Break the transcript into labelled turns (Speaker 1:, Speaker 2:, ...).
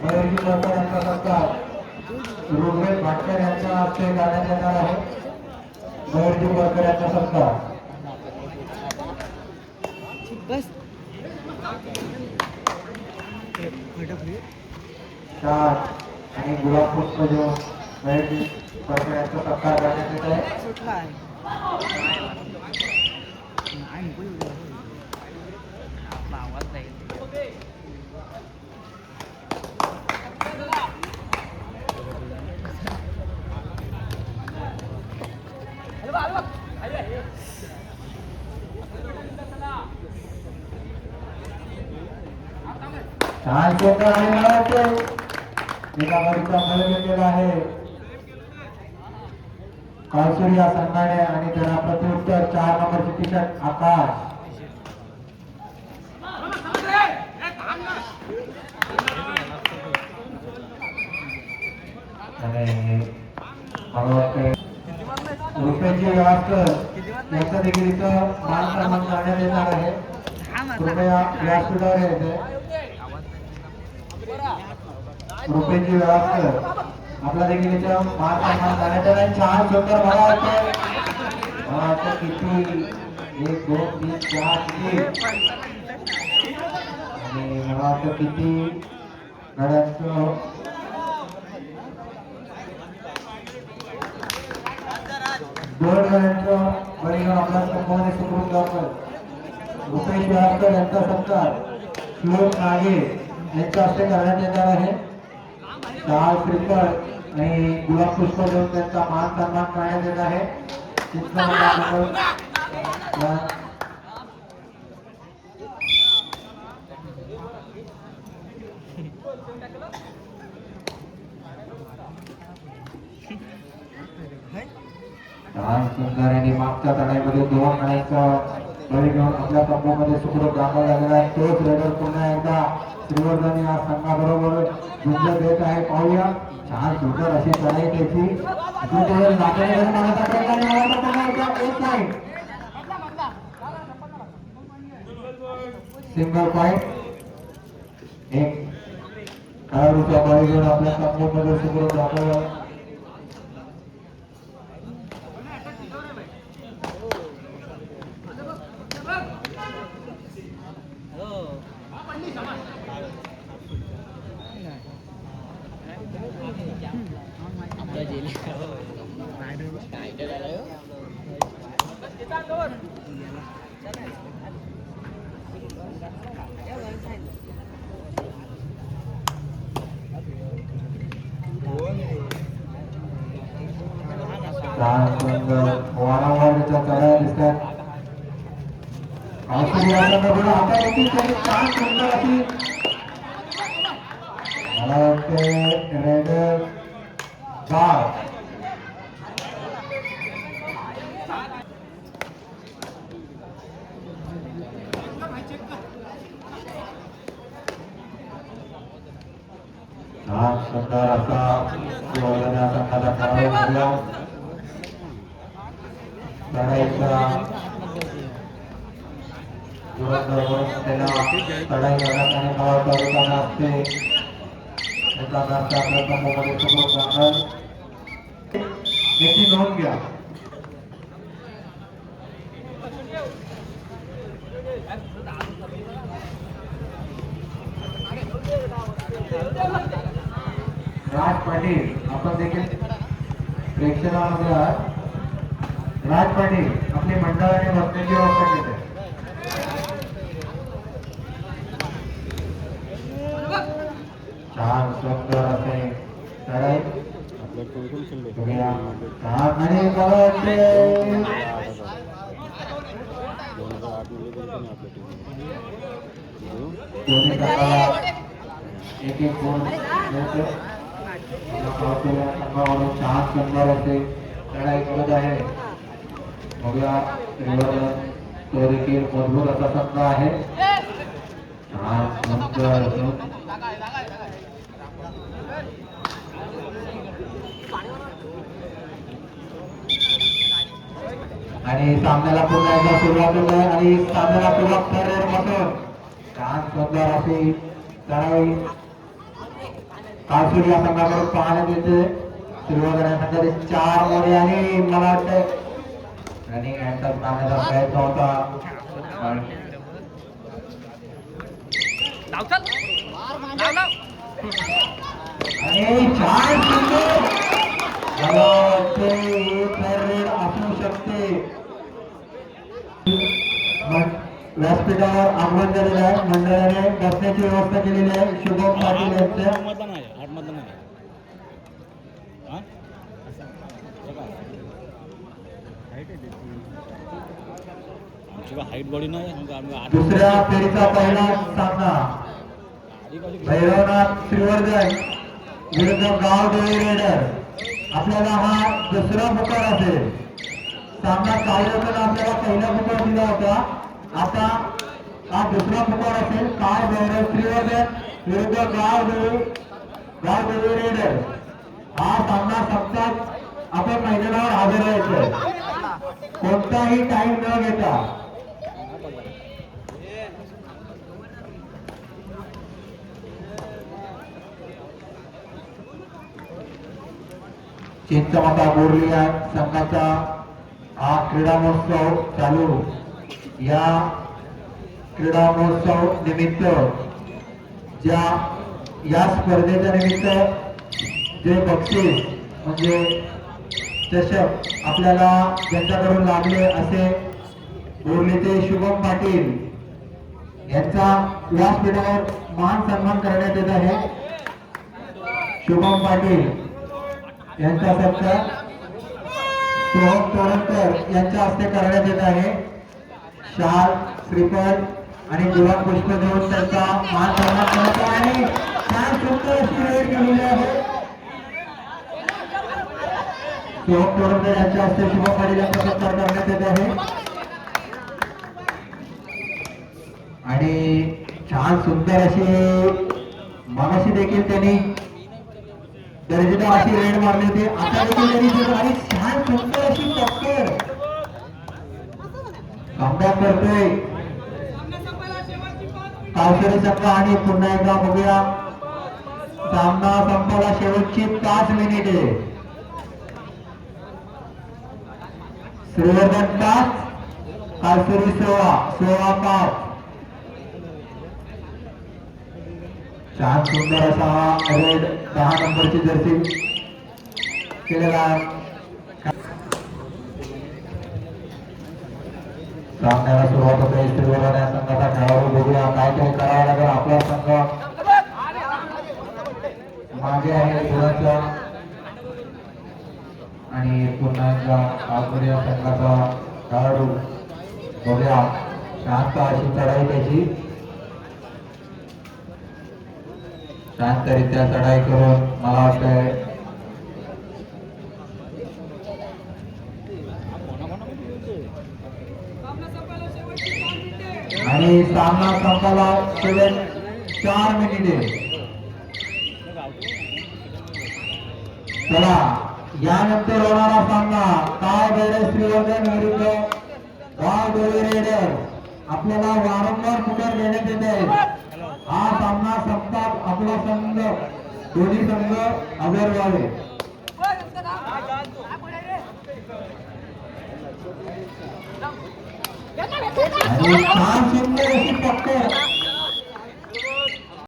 Speaker 1: मयूरजी कोळकर यांचा सत्कार ऋग्वेद भाटकर यांच्या हस्ते करण्यात येणार आहे। मयूरजी कोळकर यांचा सत्कार शाल आणि गुलाब पुष्प जो मयूरजी कोळकर यांचा सत्कार करण्यात येत आहे। छान क्षेत्र आहे निकालाचा फलक घेतलेला आहे काळसुरिया संघाने आणि त्याला प्रत्युत्तर 4 नंबरची टी शर्ट आकाश आणि मला वाटतं रुपयाची व्यवस्था याचा देखील इथं मान सन्मान करण्यात येणार आहे। कृपया व्यासपीठावर यायचे रुपयाची व्यवस्था आपला देखील इथं मान सन्मान करण्यात येणार आहे। छान सुंदर मला वाटतं किती 1 2 3 4 आणि मला वाटतं किती गड्यांचं दोन गड्यांचं बळीगाव आपल्या संघाने सुखरूप जातं। रुपेश व्यासकर यांचा सत्कार श्लोक नागे यांच्या हस्ते करण्यात येणार आहे। शाल श्रीफळ आणि गुलाब पुष्प देऊन त्यांचा मान सन्मान करण्यात येत आहे। छान सुंदर आणि मागच्या तळ्यामध्ये 2 गड्यांचा बळी घेऊन आपल्या पंपामध्ये सुखरूप दाखल झालेला आहे। तोच रेडर पुन्हा एकदा श्रीवर्धन या संघाबरोबर झुंज देत आहे। पाहूया छान सुंदर अशी चढाई त्याची सिंगल पॉइंट एक खेळाडूचा बळी घेऊन आपल्या पंपामध्ये सुखरूप दाखल झाला। वारंवार चढाया दिसतात। आता देखील छान सुंदर अशी मला वाटते रेडर बार छान सुंदर असा संघाचा पराभव झाला। चढाई करण्यात आणि मला असते आपल्या कंपनीमध्ये सुखरूप याची नोंद घ्या। राज पाटील आपण देखील प्रेक्षकांमध्ये आहात। राज पाटील आपली मंडळाने बसण्याची व्यवस्था केली। छान सुंदर असे चढाई आणि मला वाटते एक एक गुण संघावरून छान सुंदर असे चढाई करत आहे। बघूया तो देखील मजबूत असा संघ आहे। छान सुंदर आणि सामन्याला पुन्हा एकदा सुरुवात होत आहे आणि सामन्याला सुरुवात करणार छान सुंदर अशी चढाई कालसूर या संघाकडून पाहण्यात येते. सुरुवात संघाचे 4 मोरे आणि मला वाटतं रनिंग हँडल पाहण्याचा प्रयत्न होता आणि 4 सुंदर मला वाटते रेड असू शकते. व्यासपीठावर आगमन झालेलं आहे. मंडळाने बसण्याची व्यवस्था केलेली आहे. शुभम पाटील यांच्या
Speaker 2: हाईट बॉडी नाही.
Speaker 1: दुसऱ्या फेरीचा पहिला सामना भैरवनाथ श्रीवर्धन विरुद्ध गाव देवी रेडर. आपल्याला हा दुसरा पुकार असेल. सामना चालू होताना आपल्याला पहिला पुकार दिला होता. आता हा दुसरा पुकार असेल. काय भैरव श्रीवर्धन विरुद्ध गाव देवी रेडर. हा सामना सप्ताह आपण मैदानावर हजर राहायचं. कोणताही टाइम न घेता चिंचमाता बोरलिया संघाचा हा क्रीडा महोत्सव चालू. या क्रीडा महोत्सव निमित्त या स्पर्धेच्या निमित्त जे बक्षीस म्हणजे चषक आपल्याला ज्यांच्याकडून लागले असे बोरलीचे शुभम पाटील यांचा व्यासपीठावर मान सन्मान करण्यात येत आहे. शुभम पाटील यांचा सत्कार सोहम तोरणकर यांच्या हस्ते करण्यात येत आहे. शाल श्रीफळ आणि गुलाब पुष्प देऊन त्यांचा मान सन्मान करण्यात आहे. छान सुंदर अशी रेड केलेली आहे. सोहम तोरणकर यांच्या हस्ते शुभम पाटील यांचा सत्कार करण्यात येत आहे. आणि छान सुंदर अशी मगाशी देखील त्यांनी दर्जेदार अशी रेड मारली होती. आता देखील त्यांनी छान सुंदर अशी टक्कर कमबॅक करतोय कालसरी संघ. आणि पुन्हा एकदा बघूया सामना संपला. शेवटची 5 मिनिटे. श्रीवर्धन 5 कालसरी 16-5. छान सुंदर असा हा रेड 10 नंबरची जर्सी केलेला सामन्याला सुरुवात होते. श्रीवर्धन या संघाचा खेळाडू बघूया काय काय करावं लागेल. आपला संघ मागे आहे थोडासा. आणि पुन्हा एकदा कालपुरी या संघाचा खेळाडू बघूया. शांत अशी चढाई त्याची. शांतरित्या चढाई करून मला वाटतंय आणि सामना संपला. 4 मिनिटे. चला यानंतर होणारा सामना काय बेडे श्रीवर्धन विरुद्ध गाव देवी रेडर. आपल्याला वारंवार पुकार देण्यात येत आहे. हा सामना संपतात आपला संघ दोन्ही संघ हजर व्हावे. आणि छान सुंदर अशी टक्कर